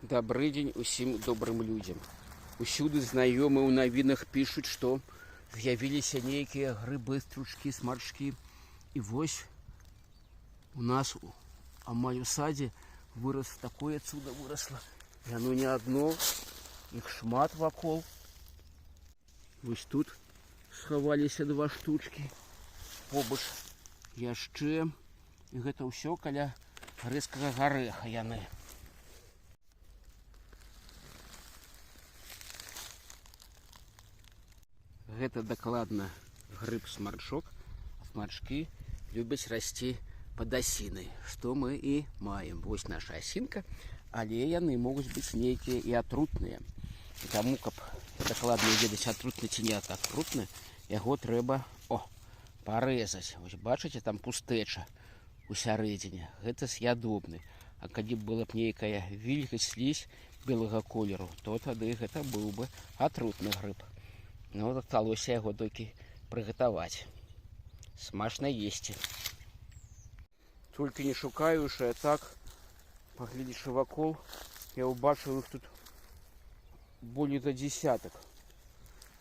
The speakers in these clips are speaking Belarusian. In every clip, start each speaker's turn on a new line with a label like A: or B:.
A: Добрый день усім добрым людям. Усюды знаёмыя ў навінах пішуць, што з'явіліся нейкія грыбы, стручкі, смарчкі. І вось у нас амаль у садзе вырос такое цудо выросла. Яно не одно, іх шмат вакол. Вось тут схаваліся два штучкі. Побач яшчэ. І гэта ўсё каля грэцкага гарэха яны. Гэта дакладна грыб-смарчок. Смарчкі любяць расці пад асінай, што мы і маем. Вось наша асінка, але яны могуць быць нейкія і атрутныя. І таму, каб дакладна ведаць, атрутны ці не атрутны, яго трэба парэзаць. Вось бачыце, там пустэча у сярэдзіне. Гэта з'ядобны. А калі б была б нейкая вільгаць, слізь белага колеру, то тады гэта быў бы атрутны грыб. Ну, дасталося яго толькі прыгатаваць. Смачна есці. Толькі не шукаючы, а так, паглядзячы вакол, я ўбачыў іх тут болей за дзесятак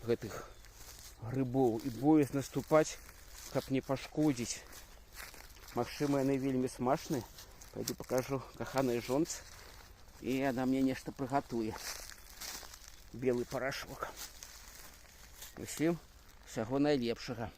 A: гэтых грыбоў. І боязна наступаць, каб не пашкодзіць. Магчыма, яны вельмі смачныя. Пайду пакажу каханай жонцы, і яна мне нешта прыгатуе. Белы парашок. Усім усяго найлепшага.